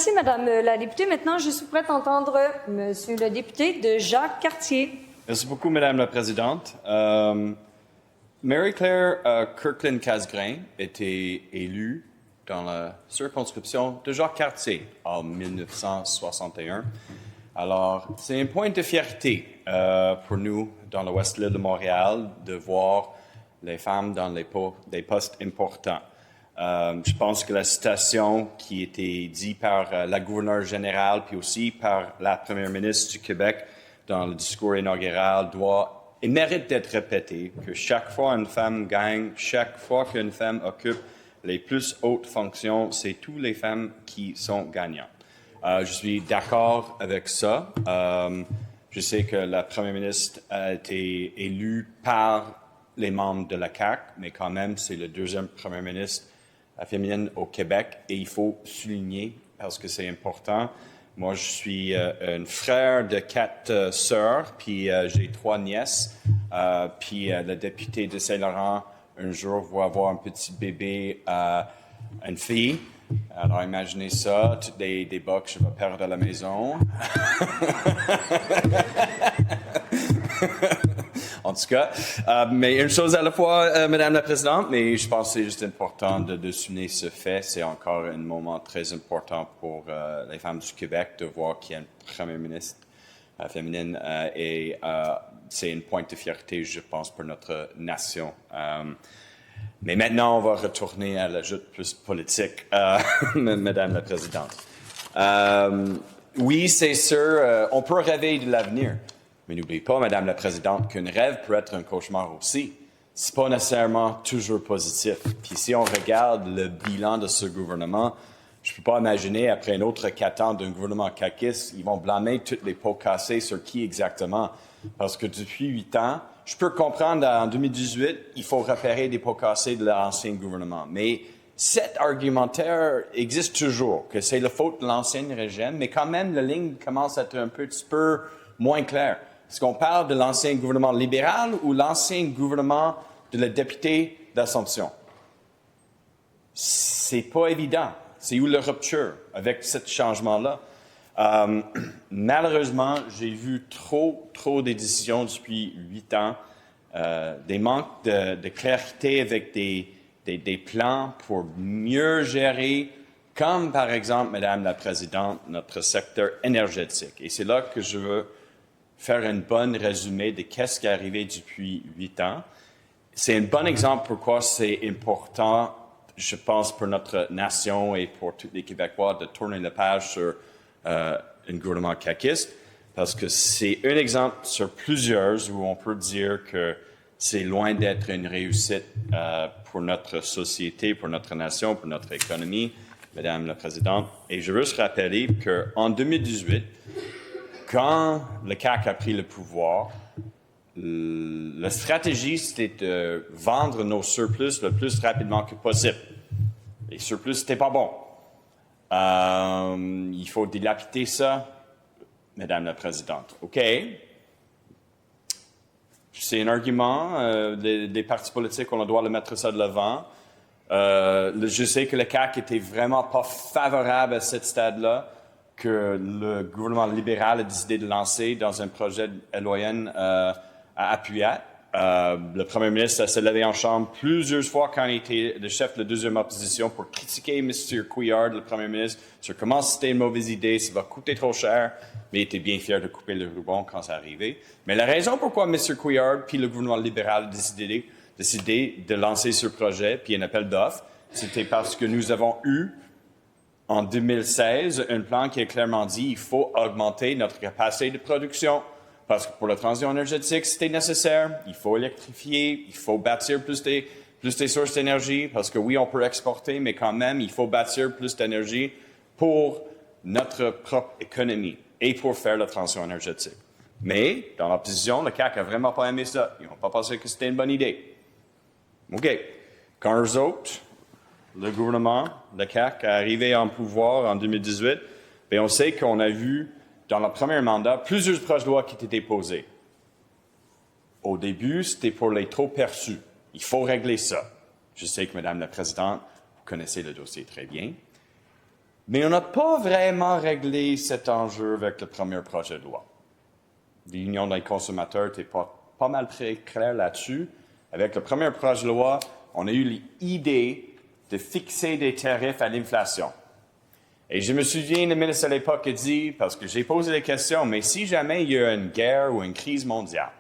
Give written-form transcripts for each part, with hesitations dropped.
Merci, Madame la députée. Maintenant, je suis prête à entendre Monsieur le député de Jacques-Cartier. Merci beaucoup, Madame la Présidente. Mary-Claire Kirkland-Casgrain était élue dans la circonscription de Jacques-Cartier en 1961. Alors, c'est un point de fierté pour nous dans l'ouest de l'île de Montréal de voir les femmes dans des postes importants. Je pense que la citation qui était dite par la gouverneure générale puis aussi par la première ministre du Québec dans le discours inaugural doit et mérite d'être répétée, que chaque fois une femme gagne, chaque fois qu'une femme occupe les plus hautes fonctions, c'est toutes les femmes qui sont gagnantes. Je suis d'accord avec ça. Je sais que la première ministre a été élue par les membres de la CAQ, mais quand même, c'est le deuxième premier ministre féminine au Québec et il faut souligner parce que c'est important. Moi, je suis un frère de 4 sœurs, puis j'ai 3 nièces. Puis le député de Saint-Laurent, un jour, va avoir un petit bébé, une fille. Alors, imaginez ça, toutes des bas que je vais perdre à la maison. En tout cas, mais une chose à la fois, Madame la Présidente, mais je pense que c'est juste important de souligner ce fait. C'est encore un moment très important pour les femmes du Québec de voir qu'il y a une première ministre féminine et c'est une pointe de fierté, je pense, pour notre nation. Mais maintenant, on va retourner à l'ajout plus politique, Madame la Présidente. Oui, c'est sûr, on peut rêver de l'avenir. Mais n'oubliez pas, Madame la Présidente, qu'un rêve peut être un cauchemar aussi. C'est pas nécessairement toujours positif. Puis si on regarde le bilan de ce gouvernement, je ne peux pas imaginer, après un autre 4 ans d'un gouvernement caquiste, ils vont blâmer toutes les pots cassés sur qui exactement? Parce que depuis 8 ans, je peux comprendre en 2018, il faut repérer des pots cassés de l'ancien gouvernement. Mais cet argumentaire existe toujours, que c'est la faute de l'ancien régime, mais quand même, la ligne commence à être un petit peu moins claire. Est-ce qu'on parle de l'ancien gouvernement libéral ou l'ancien gouvernement de la députée d'Assomption? C'est pas évident. C'est où la rupture avec ce changement-là? Malheureusement, j'ai vu trop de décisions depuis 8 ans, des manques de clarté avec des plans pour mieux gérer, comme par exemple, Madame la Présidente, notre secteur énergétique. Et c'est là que je veux faire un bon résumé de qu'est-ce qui est arrivé depuis 8 ans. C'est un bon exemple pourquoi c'est important, je pense, pour notre nation et pour tous les Québécois de tourner la page sur un gouvernement caquiste, parce que c'est un exemple sur plusieurs où on peut dire que c'est loin d'être une réussite pour notre société, pour notre nation, pour notre économie, Madame la Présidente. Et je veux se rappeler qu'en 2018, quand le CAQ a pris le pouvoir, la stratégie, c'était de vendre nos surplus le plus rapidement que possible. Les surplus, c'était pas bon. Il faut dilapider ça, Madame la Présidente. OK. C'est un argument des partis politiques, on doit le mettre ça de l'avant. Je sais que le CAQ était vraiment pas favorable à ce stade-là, que le gouvernement libéral a décidé de lancer dans un projet de LON à Appuyat. Le premier ministre s'est levé en chambre plusieurs fois quand il était le chef de la deuxième opposition pour critiquer M. Couillard, le premier ministre, sur comment c'était une mauvaise idée, ça va coûter trop cher, mais il était bien fier de couper le ruban quand ça arrivait. Mais la raison pourquoi M. Couillard puis le gouvernement libéral a décidé de lancer ce projet puis un appel d'offres, c'était parce que nous avons eu en 2016 un plan qui a clairement dit qu'il faut augmenter notre capacité de production. Parce que pour la transition énergétique, c'était nécessaire. Il faut électrifier, il faut bâtir plus des sources d'énergie. Parce que oui, on peut exporter, mais quand même, il faut bâtir plus d'énergie pour notre propre économie et pour faire la transition énergétique. Mais, dans l'opposition, le CAQ n'a vraiment pas aimé ça. Ils n'ont pas pensé que c'était une bonne idée. OK. Quand eux autres, le gouvernement, le CAQ, est arrivé en pouvoir en 2018, bien, on sait qu'on a vu dans le premier mandat, plusieurs projets de loi qui étaient déposés. Au début, c'était pour les trop perçus. Il faut régler ça. Je sais que, Madame la Présidente, vous connaissez le dossier très bien. Mais on n'a pas vraiment réglé cet enjeu avec le premier projet de loi. L'Union des consommateurs était pas mal très claire là-dessus. Avec le premier projet de loi, on a eu l'idée de fixer des tarifs à l'inflation. Et je me souviens, le ministre à l'époque a dit, parce que j'ai posé des questions, mais si jamais il y a une guerre ou une crise mondiale,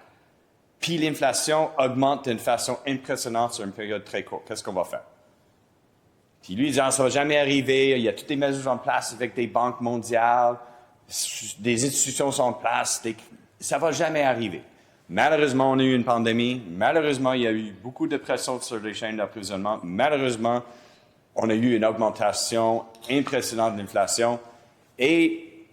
puis l'inflation augmente d'une façon impressionnante sur une période très courte, qu'est-ce qu'on va faire? Puis lui, il dit, ça ne va jamais arriver, il y a toutes les mesures en place avec des banques mondiales, des institutions sont en place, ça ne va jamais arriver. Malheureusement, on a eu une pandémie. Malheureusement, il y a eu beaucoup de pression sur les chaînes d'approvisionnement. Malheureusement, on a eu une augmentation impressionnante de l'inflation. Et,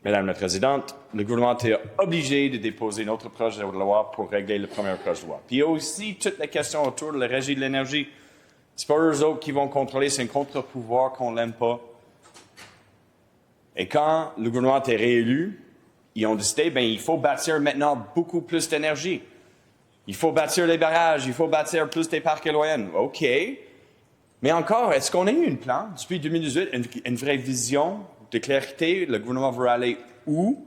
Madame la Présidente, le gouvernement était obligé de déposer notre projet de loi pour régler le premier projet de loi. Puis il y a aussi toutes les questions autour de la régie de l'énergie. C'est pas eux autres qui vont contrôler, c'est un contre-pouvoir qu'on n'aime pas. Et quand le gouvernement était réélu, ils ont décidé, il faut bâtir maintenant beaucoup plus d'énergie. Il faut bâtir les barrages, il faut bâtir plus des parcs éoliennes. OK. Mais encore, est-ce qu'on a eu un plan depuis 2018, une vraie vision de clarté? Le gouvernement veut aller où?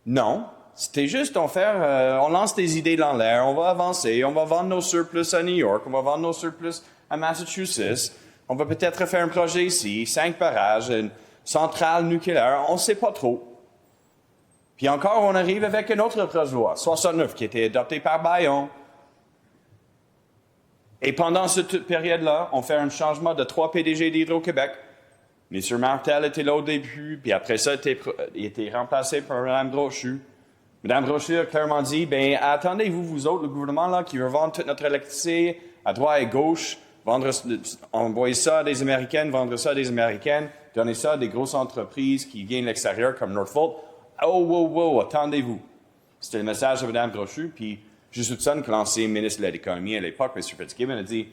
Non. C'était juste, on lance des idées dans l'air, on va avancer, on va vendre nos surplus à New York, on va vendre nos surplus à Massachusetts, on va peut-être faire un projet ici, 5 barrages, une centrale nucléaire, on ne sait pas trop. Puis encore, on arrive avec une autre projet de loi, 69, qui a été adopté par Bayon. Et pendant cette période-là, on fait un changement de 3 PDG d'Hydro-Québec. M. Martel était là au début, puis après ça, il était remplacé par Mme Brochu. Mme Brochu a clairement dit, attendez-vous, vous autres, le gouvernement, là, qui veut vendre toute notre électricité à droite et gauche, envoyer ça à des Américaines, vendre ça à des Américaines, donner ça à des grosses entreprises qui viennent de l'extérieur comme Northvolt. Oh, wow, attendez-vous. C'était le message de Mme Brochu, puis je soupçonne que l'ancien ministre de l'Économie à l'époque, M. Fitzgibbon, a dit,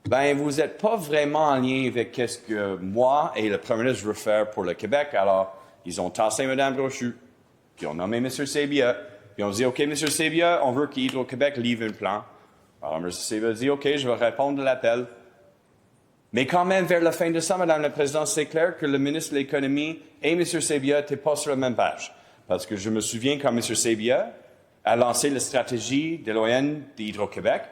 vous n'êtes pas vraiment en lien avec ce que moi et le premier ministre veut faire pour le Québec. Alors, ils ont tassé Mme Brochu, puis ils ont nommé M. Sabia, puis on dit, OK, M. Sabia, on veut qu'Hydro-Québec livre un plan. Alors, M. Sabia dit, OK, je vais répondre à l'appel. Mais quand même, vers la fin de ça, Mme la Présidente, c'est clair que le ministre de l'Économie et M. Sabia n'étaient pas sur la même page. Parce que je me souviens quand M. Sabia a lancé la stratégie d'éoliennes d'Hydro-Québec,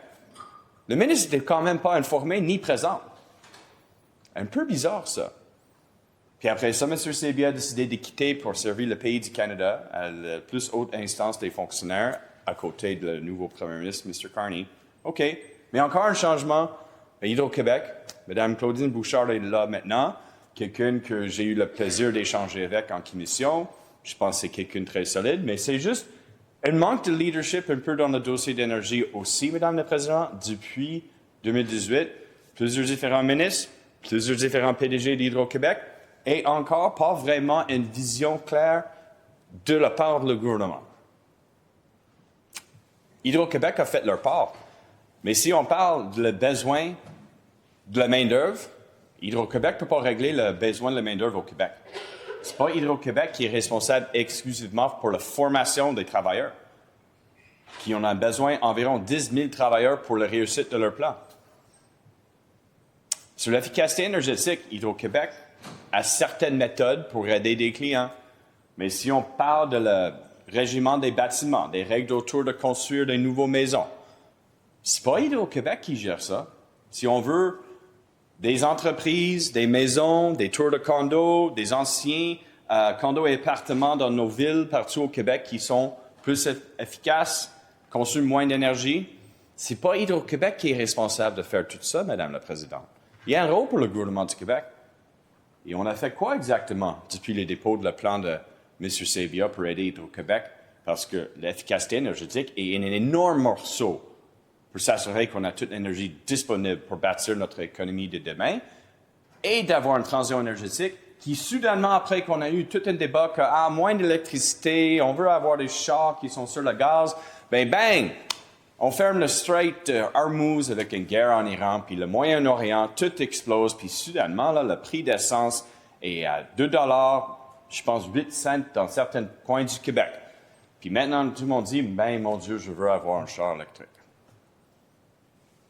le ministre n'était quand même pas informé ni présent. Un peu bizarre, ça. Puis après ça, M. Sabia a décidé de quitter pour servir le pays du Canada à la plus haute instance des fonctionnaires, à côté du nouveau premier ministre, M. Carney. OK. Mais encore un changement à Hydro-Québec. Mme Claudine Bouchard est là maintenant, quelqu'un que j'ai eu le plaisir d'échanger avec en commission. Je pense que c'est quelqu'un de très solide, mais c'est juste un manque de leadership un peu dans le dossier d'énergie aussi, Madame la Présidente, depuis 2018. Plusieurs différents ministres, plusieurs différents PDG d'Hydro-Québec, et encore pas vraiment une vision claire de la part du gouvernement. Hydro-Québec a fait leur part, mais si on parle de le besoin de la main-d'œuvre, Hydro-Québec ne peut pas régler le besoin de la main-d'œuvre au Québec. Ce n'est pas Hydro-Québec qui est responsable exclusivement pour la formation des travailleurs, qui en a besoin environ 10 000 travailleurs pour la réussite de leur plan. Sur l'efficacité énergétique, Hydro-Québec a certaines méthodes pour aider des clients. Mais si on parle de le régiment des bâtiments, des règles autour de construire des nouvelles maisons, ce n'est pas Hydro-Québec qui gère ça. Si on veut des entreprises, des maisons, des tours de condos, des anciens condos et appartements dans nos villes partout au Québec qui sont plus efficaces, consomment moins d'énergie. Ce n'est pas Hydro-Québec qui est responsable de faire tout ça, Madame la Présidente. Il y a un rôle pour le gouvernement du Québec. Et on a fait quoi exactement depuis le dépôt de le plan de M. Sabia pour aider Hydro-Québec? Parce que l'efficacité énergétique est un énorme morceau pour s'assurer qu'on a toute l'énergie disponible pour bâtir notre économie de demain et d'avoir une transition énergétique qui, soudainement, après qu'on a eu tout un débat que, moins d'électricité, on veut avoir des chars qui sont sur le gaz, bang! On ferme le Strait de Hormuz avec une guerre en Iran, puis le Moyen-Orient, tout explose, puis soudainement, là, le prix d'essence est à 2 $, je pense 8 cents dans certains coins du Québec. Puis maintenant, tout le monde dit, mon Dieu, je veux avoir un char électrique.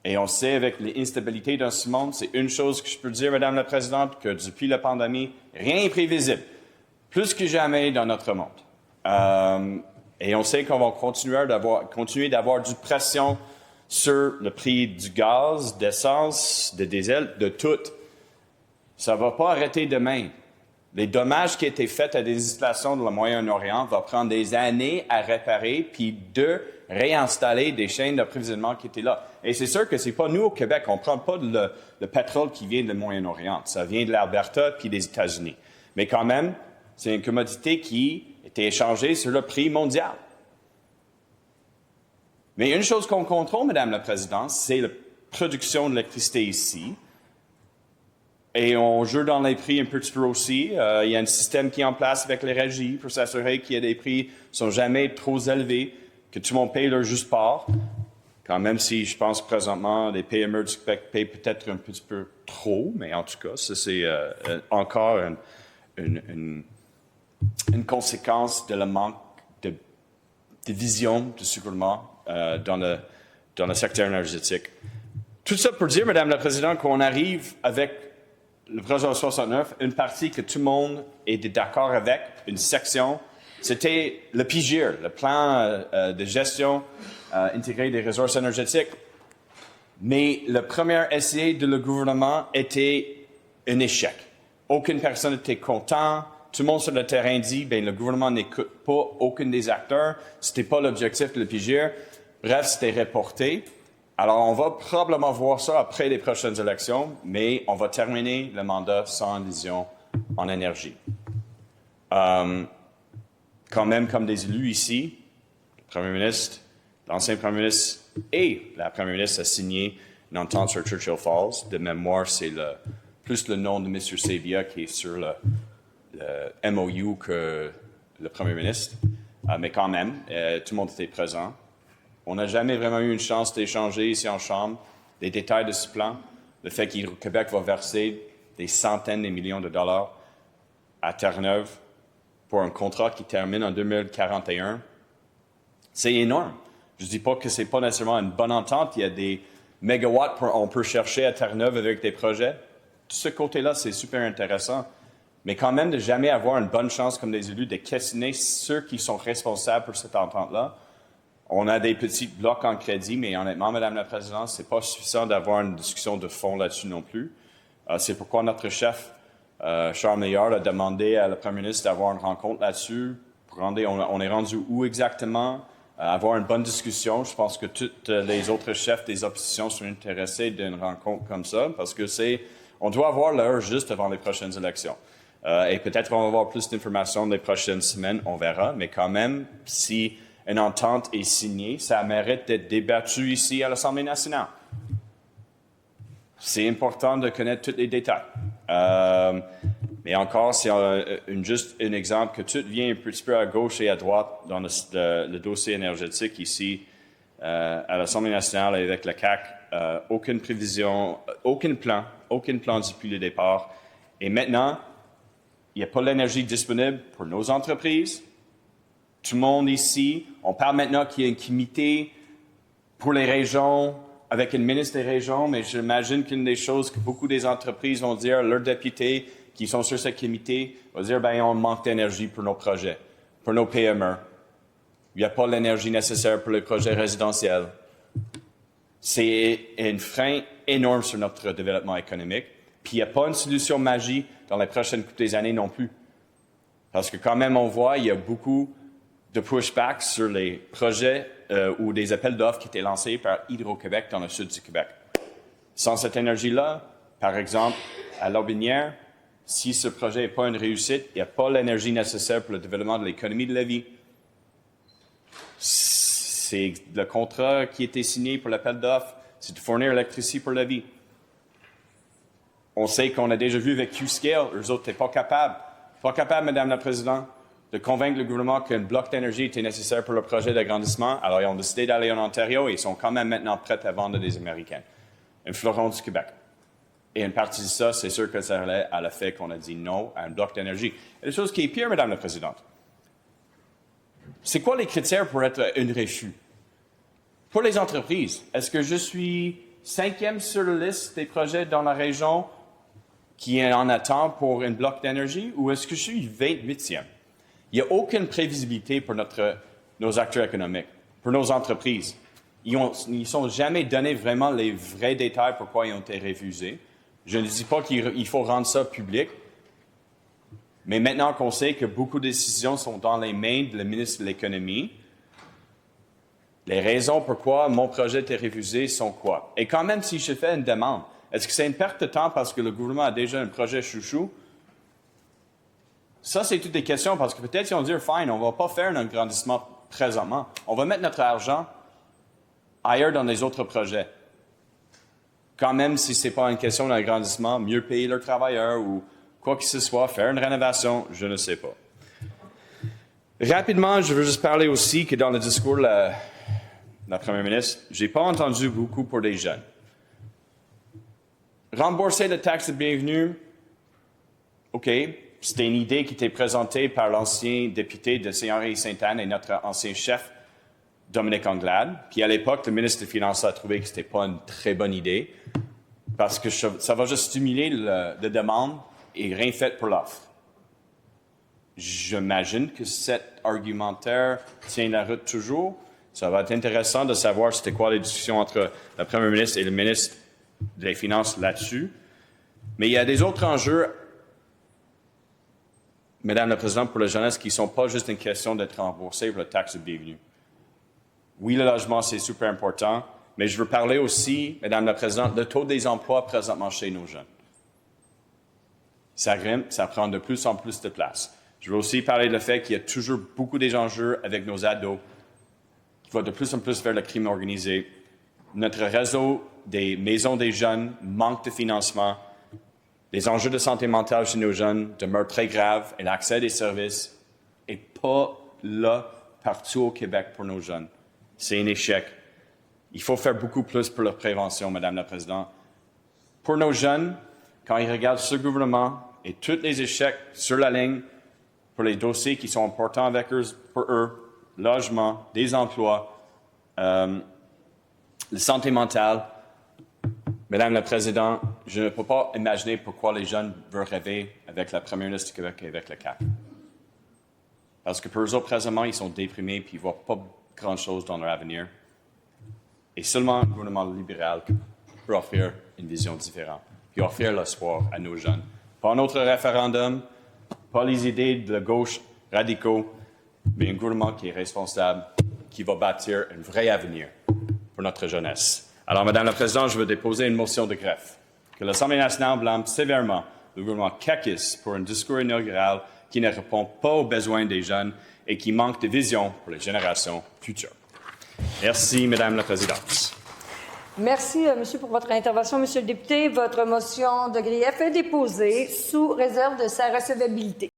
Et on sait, avec l'instabilité dans ce monde, c'est une chose que je peux dire, Madame la Présidente, que depuis la pandémie, rien n'est prévisible, plus que jamais dans notre monde. Et on sait qu'on va continuer d'avoir du pression sur le prix du gaz, d'essence, de diesel, de tout. Ça ne va pas arrêter demain. Les dommages qui ont été faits à des installations dans le Moyen-Orient vont prendre des années à réparer, puis de réinstaller des chaînes d'approvisionnement qui étaient là. Et c'est sûr que c'est pas nous au Québec, on ne prend pas le pétrole qui vient du Moyen-Orient. Ça vient de l'Alberta puis des États-Unis. Mais quand même, c'est une commodité qui était échangée sur le prix mondial. Mais une chose qu'on contrôle, Madame la Présidente, c'est la production d'électricité ici. Et on joue dans les prix un petit peu aussi. Il y a un système qui est en place avec les régies pour s'assurer qu'il y a des prix qui ne sont jamais trop élevés, que tout le monde paye leur juste part. Quand même si je pense présentement les PME du Québec payent peut-être un petit peu trop, mais en tout cas, ça c'est encore une conséquence de le manque de vision de souveraineté dans le secteur énergétique. Tout ça pour dire, Madame la Présidente, qu'on arrive avec le projet 69, une partie que tout le monde est d'accord avec, une section, c'était le PGIR, le plan de gestion intégré des ressources énergétiques. Mais le premier essai de le gouvernement était un échec. Aucune personne n'était contente. Tout le monde sur le terrain dit, bien, le gouvernement n'écoute pas aucun des acteurs. C'était pas l'objectif de le PGIR. Bref, c'était reporté. Alors, on va probablement voir ça après les prochaines élections, mais on va terminer le mandat sans vision en énergie. Quand même, comme des élus ici, le Premier ministre, l'ancien Premier ministre et la Première ministre a signé une entente sur Churchill Falls. De mémoire, c'est plus le nom de M. Sabia qui est sur le MOU que le Premier ministre. Mais quand même, tout le monde était présent. On n'a jamais vraiment eu une chance d'échanger ici en Chambre les détails de ce plan, le fait qu'Hydro-Québec va verser des centaines de millions de dollars à Terre-Neuve pour un contrat qui termine en 2041. C'est énorme. Je ne dis pas que ce n'est pas nécessairement une bonne entente. Il y a des mégawatts qu'on peut chercher à Terre-Neuve avec des projets. De ce côté-là, c'est super intéressant. Mais quand même, de jamais avoir une bonne chance comme des élus de questionner ceux qui sont responsables pour cette entente-là. On a des petits blocs en crédit, mais honnêtement, Madame la Présidente, ce n'est pas suffisant d'avoir une discussion de fond là-dessus non plus. C'est pourquoi notre chef, Charles Meillard, a demandé à la Premier ministre d'avoir une rencontre là-dessus. On est rendu où exactement? Avoir une bonne discussion. Je pense que tous les autres chefs des oppositions sont intéressés d'une rencontre comme ça, parce que on doit avoir l'heure juste avant les prochaines élections. Et peut-être on va avoir plus d'informations dans les prochaines semaines, on verra, mais quand même, si une entente est signée, ça mérite d'être débattu ici à l'Assemblée nationale. C'est important de connaître tous les détails. Mais encore, c'est juste un exemple que tout vient un petit peu à gauche et à droite dans le dossier énergétique ici à l'Assemblée nationale avec le CAQ. Aucune prévision, aucun plan depuis le départ. Et maintenant, il n'y a pas l'énergie disponible pour nos entreprises. Tout le monde ici, on parle maintenant qu'il y a un comité pour les régions, avec une ministre des régions, mais j'imagine qu'une des choses que beaucoup des entreprises vont dire, leurs députés qui sont sur ce comité, vont dire, bien, on manque d'énergie pour nos projets, pour nos PME. Il n'y a pas l'énergie nécessaire pour les projets résidentiels. C'est un frein énorme sur notre développement économique. Puis il n'y a pas une solution magique dans les prochaines couple années non plus. Parce que quand même, on voit, il y a beaucoup de pushback sur les projets ou des appels d'offres qui étaient lancés par Hydro-Québec dans le sud du Québec. Sans cette énergie-là, par exemple, à Lotbinière, si ce projet n'est pas une réussite, il n'y a pas l'énergie nécessaire pour le développement de l'économie de la vie. C'est le contrat qui a été signé pour l'appel d'offres, c'est de fournir l'électricité pour la vie. On sait qu'on a déjà vu avec Q-Scale, eux autres n'étaient pas capables, Madame la Présidente, de convaincre le gouvernement qu'un bloc d'énergie était nécessaire pour le projet d'agrandissement. Alors, ils ont décidé d'aller en Ontario et ils sont quand même maintenant prêts à vendre des Américains. Un fleuron du Québec. Et une partie de ça, c'est sûr que ça allait à le fait qu'on a dit non à un bloc d'énergie. Et la chose qui est pire, Madame la Présidente, c'est quoi les critères pour être un refus? Pour les entreprises, est-ce que je suis 5e sur la liste des projets dans la région qui en attend pour un bloc d'énergie ou est-ce que je suis 28e? Il n'y a aucune prévisibilité pour nos acteurs économiques, pour nos entreprises. Ils ne sont jamais donné vraiment les vrais détails pourquoi ils ont été refusés. Je ne dis pas qu'il faut rendre ça public, mais maintenant qu'on sait que beaucoup de décisions sont dans les mains de la ministre de l'Économie, les raisons pourquoi mon projet a été refusé sont quoi? Et quand même, si je fais une demande, est-ce que c'est une perte de temps parce que le gouvernement a déjà un projet chouchou? Ça, c'est toutes des questions parce que peut-être ils vont dire, fine, on ne va pas faire un agrandissement présentement. On va mettre notre argent ailleurs dans les autres projets. Quand même, si ce n'est pas une question d'agrandissement, mieux payer leurs travailleurs ou quoi que ce soit, faire une rénovation, je ne sais pas. Rapidement, je veux juste parler aussi que dans le discours de la première ministre, je n'ai pas entendu beaucoup pour les jeunes. Rembourser la taxe de bienvenue, OK, c'était une idée qui était présentée par l'ancien député de Saint-Henri-Sainte-Anne et notre ancien chef, Dominique Anglade. Puis à l'époque, le ministre des Finances a trouvé que ce n'était pas une très bonne idée parce que ça va juste stimuler la demande et rien fait pour l'offre. J'imagine que cet argumentaire tient la route toujours. Ça va être intéressant de savoir c'était quoi les discussions entre la première ministre et le ministre des Finances là-dessus. Mais il y a des autres enjeux, Madame la Présidente, pour la jeunesse qui ne sont pas juste une question d'être remboursé pour la taxe de bienvenue. Oui, le logement, c'est super important, mais je veux parler aussi, Madame la Présidente, du taux des emplois présentement chez nos jeunes. Ça grimpe, ça prend de plus en plus de place. Je veux aussi parler du fait qu'il y a toujours beaucoup d'enjeux avec nos ados qui vont de plus en plus vers le crime organisé. Notre réseau des maisons des jeunes manque de financement. Les enjeux de santé mentale chez nos jeunes demeurent très graves et l'accès à des services n'est pas là partout au Québec pour nos jeunes. C'est un échec. Il faut faire beaucoup plus pour leur prévention, Madame la Présidente. Pour nos jeunes, quand ils regardent ce gouvernement et tous les échecs sur la ligne pour les dossiers qui sont importants avec eux, pour eux, logement, des emplois, la santé mentale, Madame la Présidente, je ne peux pas imaginer pourquoi les jeunes veulent rêver avec la Première ministre du Québec et avec le CAQ. Parce que pour eux autres, présentement, ils sont déprimés et ils ne voient pas grand-chose dans leur avenir. Et seulement un gouvernement libéral peut offrir une vision différente, puis offrir l'espoir à nos jeunes. Pas un autre référendum, pas les idées de la gauche radicaux, mais un gouvernement qui est responsable, qui va bâtir un vrai avenir pour notre jeunesse. Alors, Madame la Présidente, je veux déposer une motion de greffe. Que l'Assemblée nationale blâme sévèrement le gouvernement caquiste pour un discours inaugural qui ne répond pas aux besoins des jeunes et qui manque de vision pour les générations futures. Merci, Madame la Présidente. Merci, Monsieur, pour votre intervention. Monsieur le député, votre motion de grief est déposée sous réserve de sa recevabilité.